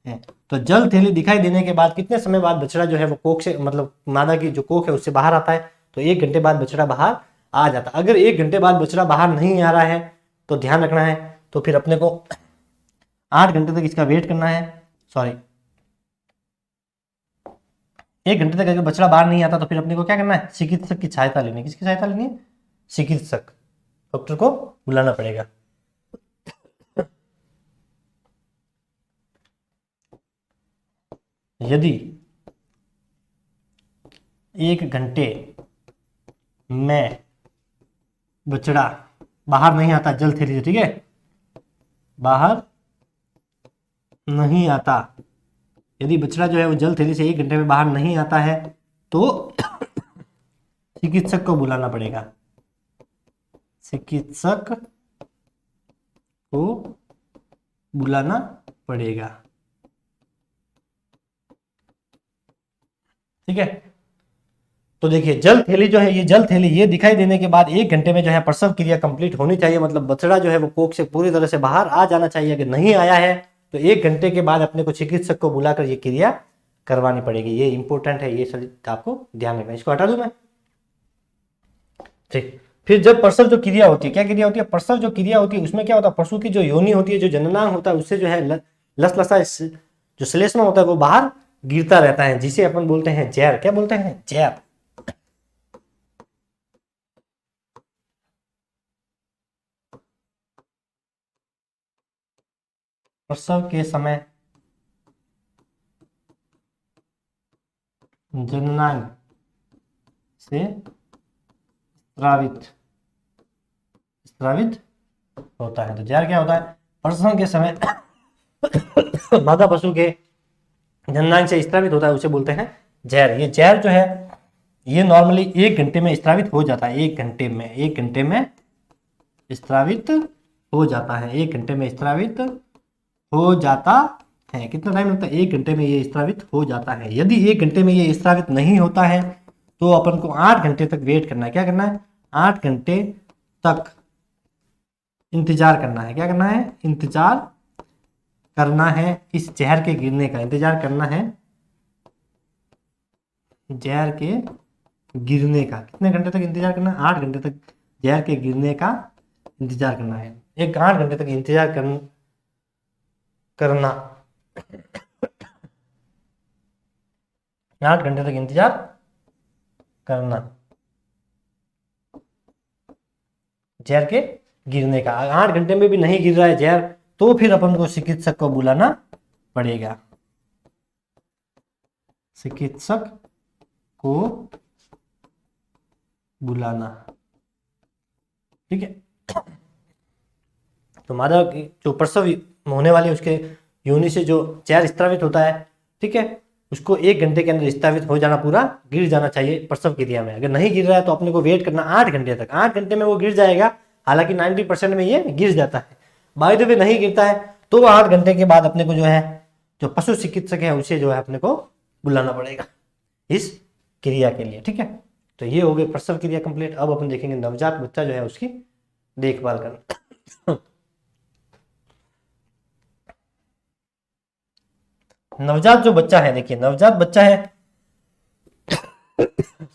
है। तो जल थैली दिखाई देने के बाद कितने समय बाद बछड़ा जो है वो कोख से, मतलब मादा की जो कोख है उससे बाहर आता है, तो 1 घंटे बाद बछड़ा बाहर आ जाता है। अगर 1 घंटे बाद बछड़ा बाहर नहीं आ रहा है तो ध्यान रखना है, तो फिर अपने को 8 घंटे तक इसका वेट करना है। सॉरी, 1 घंटे तक अगर बछड़ा बाहर नहीं आता तो फिर अपने को क्या करना है, चिकित्सक की सहायता लेनी है। किसकी सहायता लेनी है, चिकित्सक, डॉक्टर को बुलाना पड़ेगा। यदि 1 घंटे में बछड़ा बाहर नहीं आता जल थैली से, ठीक है, बाहर नहीं आता, यदि बछड़ा जो है वो जल थैली से 1 घंटे में बाहर नहीं आता है तो चिकित्सक को बुलाना पड़ेगा, चिकित्सक को बुलाना पड़ेगा। ठीक है, तो देखिए जल थैली जो है, ये जल थैली ये दिखाई देने के बाद 1 घंटे में जो है प्रसव क्रिया कंप्लीट होनी चाहिए, मतलब बछड़ा जो है वो कोख से पूरी तरह से बाहर आ जाना चाहिए। अगर नहीं आया है तो 1 घंटे के बाद अपने को चिकित्सक को बुलाकर ये क्रिया करवानी पड़ेगी। ये इंपॉर्टेंट है, ये सभी आपको ध्यान रखना। इसको हटा दूं मैं, ठीक। फिर जब प्रसव जो क्रिया होती है, क्या क्रिया होती है, प्रसव जो क्रिया होती है उसमें क्या होता है, पशु की जो योनि होती है, जो जननांग होता है, उससे जो है लसलसा जो श्लेष्मा होता है वो बाहर गिरता रहता है, जिसे अपन बोलते हैं जैर। क्या बोलते हैं, जैर। प्रसव के समय जननांग से स्रावित होता है। तो जैर क्या होता है, प्रसव के समय मादा पशु के जननांग से स्रावित होता है, उसे बोलते हैं जैर। ये जैर जो है ये नॉर्मली 1 घंटे में स्रावित हो जाता है। 1 घंटे में स्रावित हो जाता है। 1 घंटे में स्रावित हो जाता है। कितना टाइम लगता है, 1 घंटे में ये स्रावित हो जाता है। यदि 1 घंटे में ये स्रावित नहीं होता है तो अपन को 8 घंटे तक वेट करना है। क्या करना है, 8 घंटे तक इंतजार करना है। क्या करना है, इंतजार करना है इस जहर के गिरने का, इंतजार करना है जहर के गिरने का। कितने घंटे तक इंतजार करना है, 8 घंटे तक जहर के गिरने का इंतजार करना है। 8 घंटे तक इंतजार करना 8 घंटे तक इंतजार करना जहर के गिरने का। 8 घंटे में भी नहीं गिर रहा है जहर तो फिर अपन को चिकित्सक को बुलाना पड़ेगा। चिकित्सक को बुलाना, ठीक है। तो मादा जो प्रसव होने वाली उसके योनि से जो जहर स्रावित होता है, ठीक है, उसको 1 घंटे के अंदर स्रावित हो जाना, पूरा गिर जाना चाहिए प्रसव क्रिया में। अगर नहीं गिर रहा है तो अपने को वेट करना 8 घंटे तक। 8 घंटे में वो गिर जाएगा, हालांकि 90% में ये गिर जाता है। बाय द वे नहीं गिरता है तो 8 घंटे के बाद अपने को जो है जो पशु चिकित्सक है उसे जो है अपने को बुलाना पड़ेगा इस क्रिया के लिए, ठीक है। तो ये हो गई प्रसव क्रिया कंप्लीट। अब अपन देखेंगे नवजात बच्चा जो है उसकी देखभाल करना। नवजात जो बच्चा है, देखिए नवजात बच्चा है,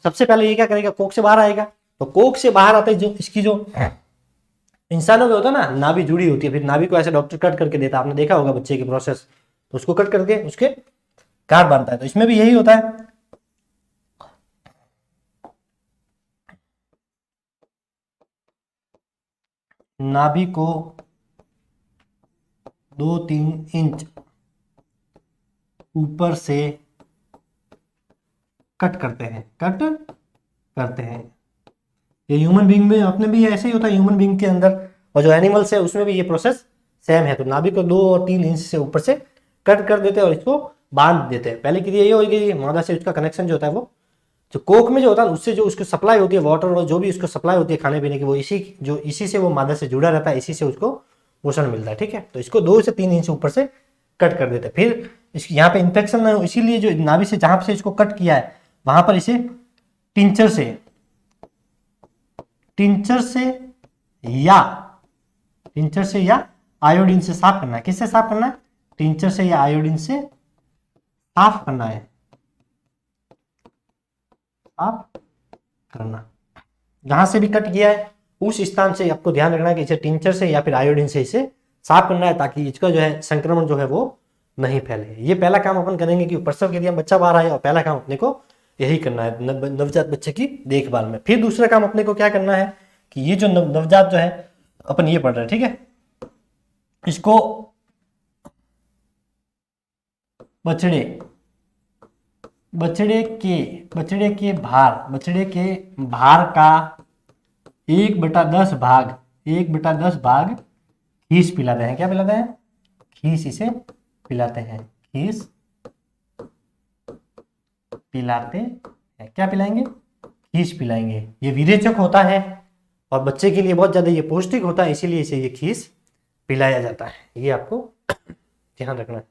सबसे पहले ये क्या करेगा, कोख से बाहर आएगा। तो कोख से बाहर आते जो इसकी जो इंसानों में होता है ना, नाभि जुड़ी होती है, फिर नाभि को ऐसे डॉक्टर कट करके देता है। आपने देखा होगा बच्चे की प्रोसेस, तो उसको कट करके उसके गांठ बांधता है। तो इसमें भी यही होता है। नाभि को 2-3 इंच ऊपर से कट करते हैं। ये ह्यूमन बीइंग में अपने भी ऐसे ही होता है, ह्यूमन बीइंग के अंदर, और जो एनिमल्स है उसमें भी ये प्रोसेस सेम है। तो नाभि को 2 और 3 इंच से ऊपर से कट कर देते हैं और इसको बांध देते हैं। पहले क्रिया ये होगी, मादा से उसका कनेक्शन जो होता है वो जो कोख में जो होता है उससे जो उसको सप्लाई होती है वाटर और जो भी उसको सप्लाई होती है खाने पीने की, वो इसी से वो मादा से जुड़ा रहता है, इसी से उसको पोषण मिलता है, ठीक है। तो इसको 2 से 3 इंच ऊपर से कट कर देते हैं। फिर यहाँ पे इंफेक्शन ना हो इसीलिए जो नाभि से जहां से इसको कट किया है वहां पर इसे टिंचर से या आयोडीन से साफ करना है। किससे साफ करना है, टिंचर से या आयोडीन से साफ करना है। साफ करना, जहां से भी कट किया है उस स्थान से आपको ध्यान रखना है कि इसे टिंचर से या फिर आयोडीन से इसे साफ करना है, ताकि इसका जो है संक्रमण जो है वो नहीं फैले। ये पहला काम अपन करेंगे कि प्रसव के लिए बच्चा बाहर आए, और पहला काम अपने को यही करना है नवजात बच्चे की देखभाल में। फिर दूसरा काम अपने को क्या करना है कि ये जो नवजात जो है अपन ये पढ़ रहे हैं, ठीक है, इसको बछड़े के भार का 1/10 भाग खीस पिलाते हैं। क्या पिलाते हैं, खीस इसे पिलाते हैं। खीस पिलाते हैं। क्या पिलाएंगे, खीस पिलाएंगे। ये विरेचक होता है और बच्चे के लिए बहुत ज़्यादा ये पौष्टिक होता है, इसीलिए इसे ये खीस पिलाया जाता है। ये आपको ध्यान रखना है,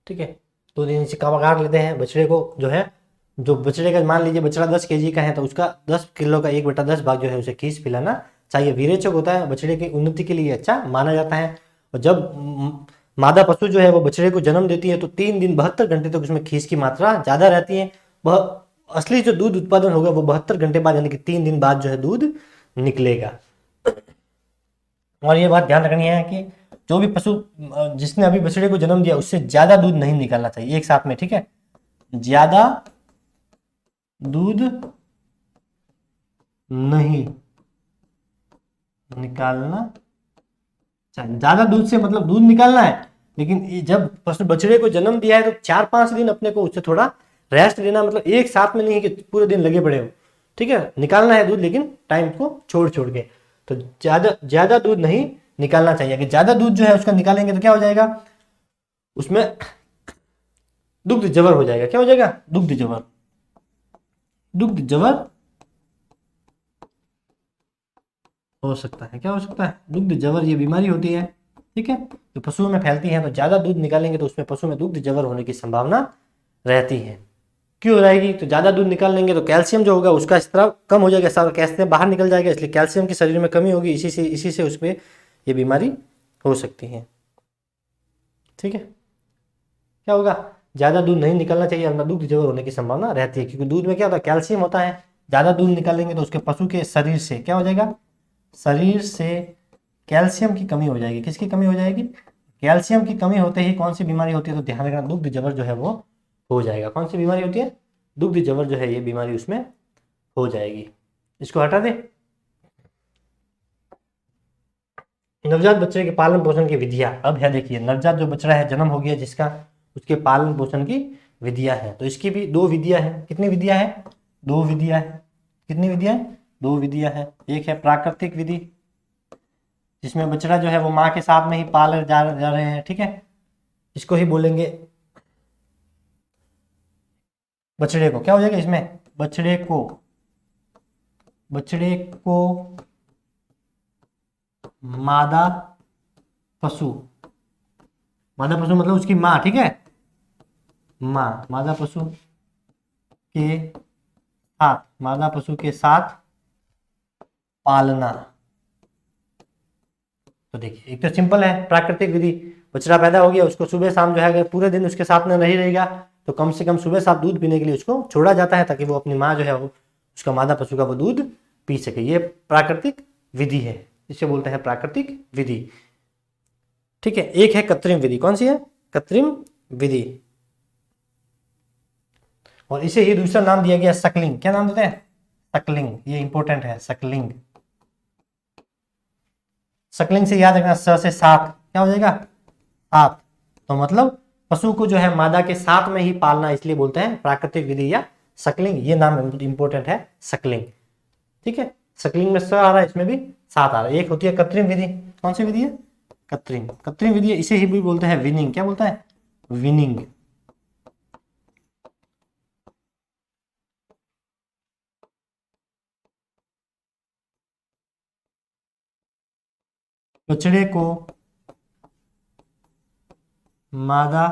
ठीक है। 2 दिन इसे काट लेते हैं। बछड़े को जो है, जो बछड़े का मान लीजिए बछड़ा 10 kg का है तो उसका 10 किलो का 1/10 भाग जो है उसे खीस पिलाना चाहिए। विरेचक होता है, बछड़े की उन्नति के लिए अच्छा माना जाता है। और जब मादा पशु जो है वो बछड़े को जन्म देती है तो 3 दिन 72 घंटे तक उसमें खीस की मात्रा ज्यादा रहती है। वह असली जो दूध उत्पादन होगा वो 72 घंटे बाद यानी कि 3 दिन बाद जो है दूध निकलेगा। और ये बात ध्यान रखनी है कि जो भी पशु जिसने अभी बछड़े को जन्म दिया उससे ज्यादा दूध नहीं निकालना चाहिए एक साथ में, ठीक है। ज्यादा दूध नहीं निकालना चाहिए। ज्यादा दूध से मतलब दूध निकालना है, लेकिन जब पशु बछड़े को जन्म दिया है तो 4-5 दिन अपने को उससे थोड़ा रेस्ट देना, मतलब एक साथ में नहीं कि पूरे दिन लगे पड़े हो, ठीक है। निकालना है दूध लेकिन टाइम को छोड़ छोड़ के। तो ज्यादा दूध नहीं निकालना चाहिए। अगर ज्यादा दूध जो है उसका निकालेंगे तो क्या हो जाएगा, उसमें दुग्ध जबर हो जाएगा। क्या हो जाएगा, दुग्ध जबर। दुग्ध जबर हो सकता है, क्या हो सकता है, दुग्ध जबर ये बीमारी होती है, ठीक है। तो पशुओं में फैलती है, तो ज्यादा दूध निकालेंगे तो उसमें पशु में दुग्ध जबर होने की संभावना रहती है। क्यों रहेगी, तो ज्यादा दूध निकाल लेंगे तो कैल्शियम जो होगा उसका स्त्राव कम हो जाएगा, सारा कैल्शियम बाहर निकल जाएगा, इसलिए कैल्शियम की शरीर में कमी होगी, इसी से उसमें ये बीमारी हो सकती है, ठीक है। क्या होगा, ज्यादा दूध नहीं निकलना चाहिए, अपना दुग्ध जबर होने की संभावना रहती है, क्योंकि दूध में क्या होता है, कैल्शियम होता है। ज्यादा दूध निकालेंगे तो उसके पशु के शरीर से क्या हो जाएगा, शरीर से कैल्शियम की कमी हो जाएगी। किसकी कमी हो जाएगी, कैल्शियम की कमी होते ही कौन सी बीमारी होती है, तो ध्यान रखना, दुग्ध जबर जो है वो हो जाएगा। कौन सी बीमारी होती है, दुग्ध जबर जो है ये बीमारी उसमें हो जाएगी। इसको हटा दे। नवजात बच्चे के पालन पोषण की विधियां अब है, देखिए नवजात जो बच्चा है जन्म हो गया जिसका, उसके पालन पोषण की विधियां हैं। तो इसकी भी 2 विधियां हैं। कितनी विधियां हैं, 2 विधियां हैं। कितनी विधियां हैं, 2 विधियां हैं। एक है प्राकृतिक विधि, जिसमें बछड़ा जो है वो माँ के साथ में ही पाले जा रहे हैं, ठीक है। इसको ही बोलेंगे, बछड़े को क्या हो जाएगा इसमें, बछड़े को मादा पशु, मादा पशु मतलब उसकी माँ, ठीक है, माँ, मादा पशु के साथ पालना। तो देखिए एक तो सिंपल है प्राकृतिक विधि, बछड़ा पैदा हो गया उसको सुबह शाम जो है अगर पूरे दिन उसके साथ में नहीं रहेगा तो कम से कम सुबह शाम दूध पीने के लिए उसको छोड़ा जाता है, ताकि वो अपनी माँ जो है वो उसका मादा पशु का वो दूध पी सके। ये प्राकृतिक विधि है, इसे बोलते हैं प्राकृतिक विधि, ठीक है। एक है कृत्रिम विधि, कौन सी है, कृत्रिम विधि, और इसे ही दूसरा नाम दिया गया सकलिंग। क्या नाम देते हैं, सकलिंग, ये इंपॉर्टेंट है, सकलिंग। सकलिंग से याद रखना, स से 7 क्या हो जाएगा, 7। तो मतलब पशु को जो है मादा के साथ में ही पालना, इसलिए बोलते हैं प्राकृतिक विधि या सकलिंग। ये नाम इंपॉर्टेंट है, सकलिंग, ठीक है। सकलिंग में स आ रहा है, इसमें भी 7 आ रहा है। एक होती है कृत्रिम विधि, कौन सी विधि है, कृत्रिम विधि, इसे ही भी बोलते हैं विनिंग। क्या बोलता है, विनिंग। बछड़े को मादा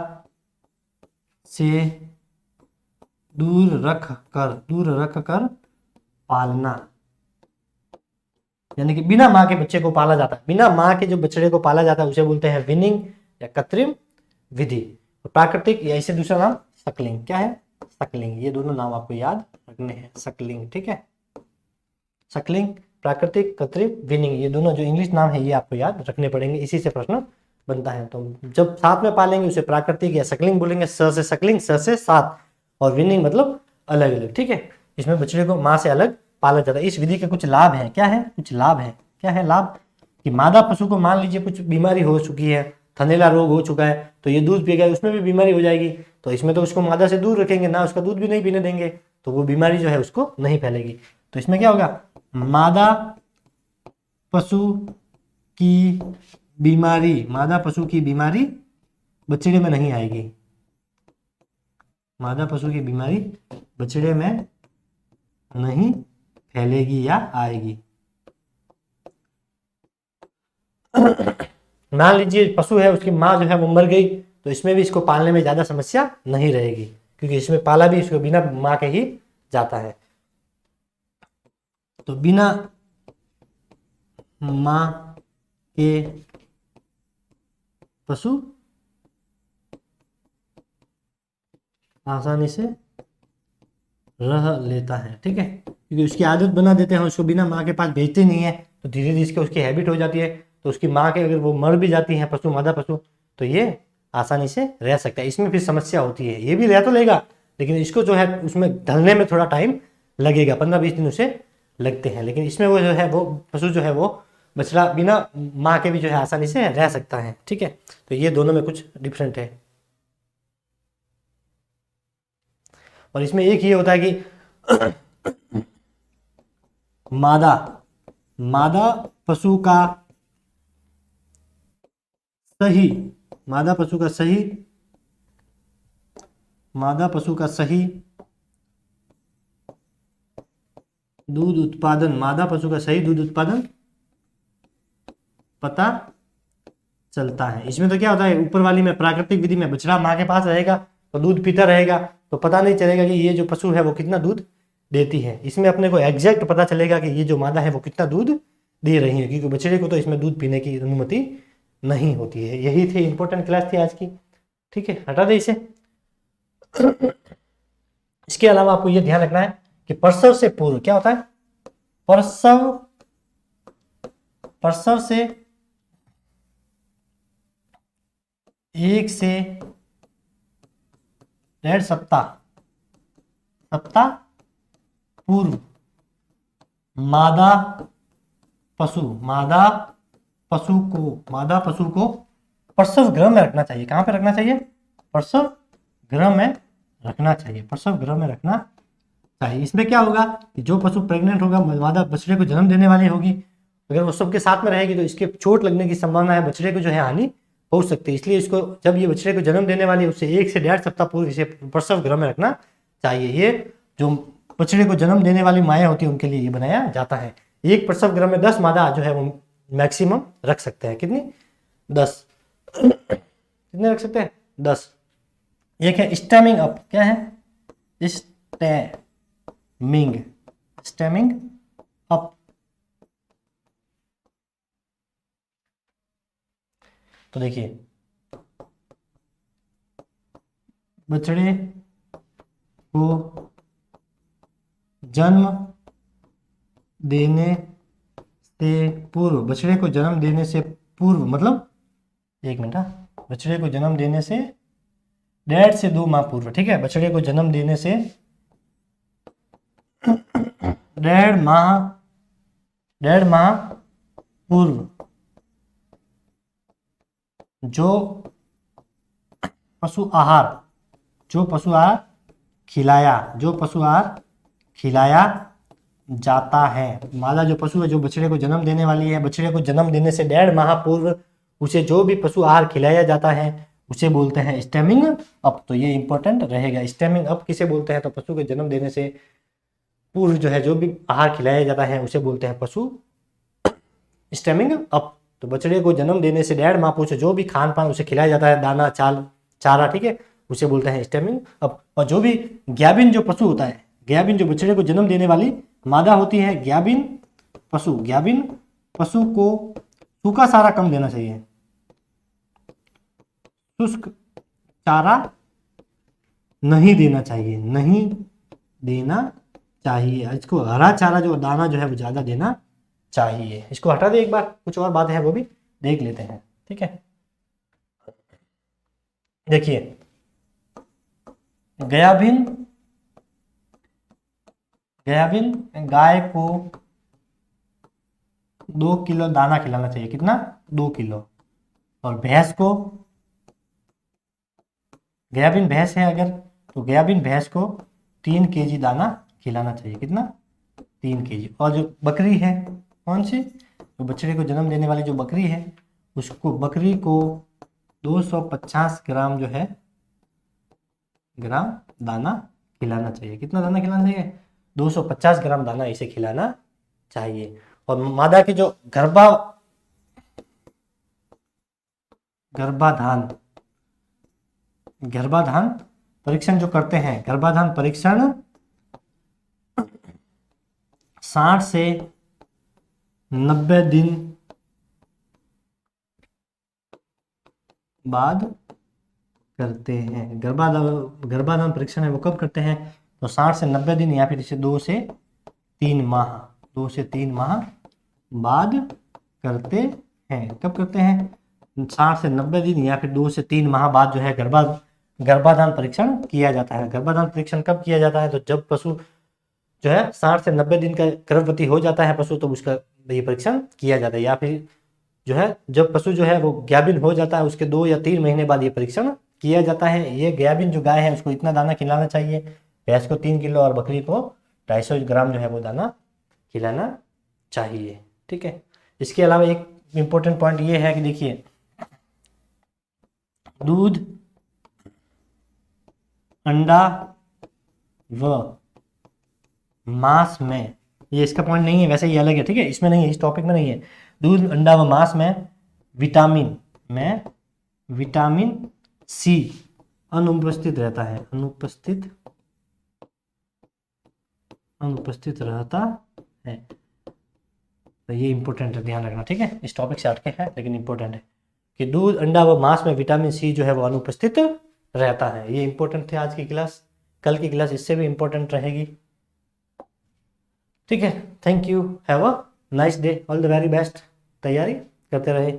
से दूर रख कर पालना, यानी कि बिना माँ के बच्चे को पाला जाता है, बिना माँ के जो बछड़े को पाला जाता है उसे बोलते हैं विनिंग या कृत्रिम विधि। प्राकृतिक या इसे दूसरा नाम सकलिंग। क्या है, सकलिंग। ये दोनों नाम आपको याद रखने हैं, सकलिंग, ठीक है। सकलिंग, प्राकृतिक, कृत्रिम, विनिंग, ये दोनों जो इंग्लिश नाम है ये आपको याद रखने पड़ेंगे, इसी से प्रश्न बनता है। तो जब साथ में पालेंगे उसे प्राकृतिक या सकलिंग बोलेंगे, स से सकलिंग, स से 7, और विनिंग मतलब अलग अलग, ठीक है। इसमें बछड़े को माँ से अलग पाला जाता है। इस विधि के कुछ लाभ हैं, क्या है, कुछ लाभ है। क्या है लाभ, कि मादा पशु को मान लीजिए कुछ बीमारी हो चुकी है, थनैला रोग हो चुका है, तो ये दूध पिएगा उसमें भी बीमारी हो जाएगी, तो इसमें तो उसको मादा से दूर रखेंगे ना, उसका दूध भी नहीं पीने देंगे, तो वो बीमारी जो है उसको नहीं फैलेगी। तो इसमें क्या होगा, मादा पशु की बीमारी बछड़े में नहीं आएगी, मादा पशु की बीमारी बछड़े में नहीं फैलेगी या आएगी। मान लीजिए पशु है, उसकी माँ जो है वो मर गई, तो इसमें भी इसको पालने में ज्यादा समस्या नहीं रहेगी, क्योंकि इसमें पाला भी इसको बिना माँ के ही जाता है। तो बिना माँ के पशु आसानी से रह लेता है, ठीक है, क्योंकि उसकी आदत बना देते हैं, उसको बिना माँ के पास भेजते नहीं है, तो धीरे धीरे इसके उसकी हैबिट हो जाती है। तो उसकी माँ के अगर वो मर भी जाती है पशु, मादा पशु, तो ये आसानी से रह सकता है। इसमें फिर समस्या होती है, ये भी रह तो लेगा, लेकिन इसको जो है उसमें ढलने में थोड़ा टाइम लगेगा, 15-20 दिन उसे लगते हैं। लेकिन इसमें वो जो है वो पशु जो है वो बछड़ा बिना माँ के भी जो है आसानी से रह सकता है, ठीक है। तो ये दोनों में कुछ डिफरेंट है। और इसमें एक ये होता है कि मादा मादा पशु का सही मादा पशु का सही मादा पशु का सही दूध उत्पादन मादा पशु का सही दूध उत्पादन पता चलता है। इसमें तो क्या होता है, ऊपर वाली में प्राकृतिक विधि में बछड़ा माँ के पास रहेगा तो दूध पीता रहेगा, तो पता नहीं चलेगा कि ये जो पशु है वो कितना दूध देती है। इसमें अपने को एग्जैक्ट पता चलेगा कि ये जो मादा है वो कितना दूध दे रही है, क्योंकि बछड़े को तो इसमें दूध पीने की अनुमति नहीं होती है। यही थी इंपॉर्टेंट क्लास थी आज की, ठीक है, हटा दे इसे। इसके अलावा आपको यह ध्यान रखना है कि प्रसव से पूर्व क्या होता है, प्रसव से 1 से 1.5 सप्ताह पूर्व मादा पशु को प्रसव गृह में रखना चाहिए। कहां पे रखना चाहिए, प्रसव गृह में रखना चाहिए, प्रसव गृह में रखना चाहिए। इसमें क्या होगा कि जो पशु प्रेग्नेंट होगा, मादा बछड़े को जन्म देने वाली होगी, अगर वो सबके साथ में रहेगी तो इसके चोट लगने की संभावना है, बछड़े को जो है हानि पहुंच सकती है। इसलिए इसको जब ये बछड़े को जन्म देने वाली है उससे 1 से 1.5 सप्ताह पूर्व इसे प्रसव गृह में रखना चाहिए। ये जो बछड़े को जन्म देने वाली माएँ होती है उनके लिए ये बनाया जाता है। एक प्रसव गृह में 10 मादा जो है वो मैक्सिमम रख सकते हैं। कितनी, 10 कितने रख सकते हैं, 10। एक है स्टेमिंग अप, क्या है, स्टेमिंग अप। तो देखिए बछड़े को जन्म देने से पूर्व, बछड़े को जन्म देने से पूर्व मतलब, एक मिनट, बछड़े को जन्म देने से 1.5 से 2 माह पूर्व, ठीक है, बछड़े को जन्म देने से 1.5 माह पूर्व जो पशु आहार खिलाया जाता है, मादा जो पशु है जो बछड़े को जन्म देने वाली है, बछड़े को जन्म देने से 1.5 माह पूर्व उसे जो भी पशु आहार खिलाया जाता है उसे बोलते हैं स्टेमिंग अप। तो ये इंपॉर्टेंट रहेगा, स्टेमिंग अप किसे बोलते हैं, तो पशु के जन्म देने से पूर्व जो है जो भी आहार खिलाया जाता है उसे बोलते हैं पशु स्टेमिंग अप। तो बछड़े को जन्म देने से 1.5 माह पूर्व जो भी खान पान उसे खिलाया जाता है, दाना चारा, ठीक है, उसे बोलते हैं स्टेमिंग अप। और जो भी ग्याबिन जो पशु होता है, ग्याबिन जो बछड़े को जन्म देने वाली मादा होती है, ग्याबिन पशु को सूखा चारा कम देना चाहिए, शुष्क चारा नहीं देना चाहिए, इसको हरा चारा जो दाना जो है वो ज्यादा देना चाहिए। इसको हटा दे एक बार, कुछ और बात है वो भी देख लेते हैं, ठीक है। देखिए ग्याबिन गाय को 2 किलो दाना खिलाना चाहिए, कितना, 2 किलो। और भैंस को, ग्याबिन भैंस है अगर, तो ग्याबिन भैंस को 3 केजी दाना खिलाना चाहिए, कितना, 3 केजी। और जो बकरी है, कौन सी, तो बछड़े को जन्म देने वाली जो बकरी है, बकरी को 250 ग्राम जो है ग्राम दाना खिलाना चाहिए, कितना दाना खिलाना चाहिए, 250 ग्राम दाना इसे खिलाना चाहिए। और मादा की जो गर्भाधान परीक्षण जो करते हैं, गर्भाधान परीक्षण 60 से 90 दिन बाद करते हैं। गर्भाधान परीक्षण है वो कब करते हैं? तो 60 से 90 दिन या फिर इसे 2 से 3 माह बाद करते हैं। कब करते हैं? 60 से 90 दिन या फिर 2 से 3 माह बाद जो है गर्भाधान परीक्षण किया जाता है। गर्भाधान परीक्षण कब किया जाता है? तो जब पशु जो है 60 से 90 दिन का गर्भवती हो जाता है पशु, तो उसका ये परीक्षण किया जाता है। या फिर जो है जब पशु जो है वो गाभिन हो जाता है उसके 2 या 3 महीने बाद ये परीक्षण किया जाता है। ये गाभिन जो गाय है उसको इतना दाना खिलाना चाहिए, भैंस को 3 किलो और बकरी को 250 ग्राम जो है वो दाना खिलाना चाहिए। ठीक है। इसके अलावा एक इम्पोर्टेंट पॉइंट ये है कि देखिए, दूध, अंडा व मांस में, ये इसका पॉइंट नहीं है, वैसे ये अलग है। ठीक है, इसमें नहीं है, इस टॉपिक में नहीं है। दूध, अंडा व मांस में विटामिन सी अनुपस्थित रहता है, अनुपस्थित रहता है। तो ये इंपॉर्टेंट है, ध्यान रखना। ठीक है, इस टॉपिक से हटके है लेकिन इंपॉर्टेंट है कि दूध, अंडा व मांस में विटामिन सी जो है वो अनुपस्थित रहता है। ये इंपॉर्टेंट थे आज की क्लास। कल की क्लास इससे भी इंपॉर्टेंट रहेगी। ठीक है, thank you, have a nice day, all the very best. तैयारी करते रहे।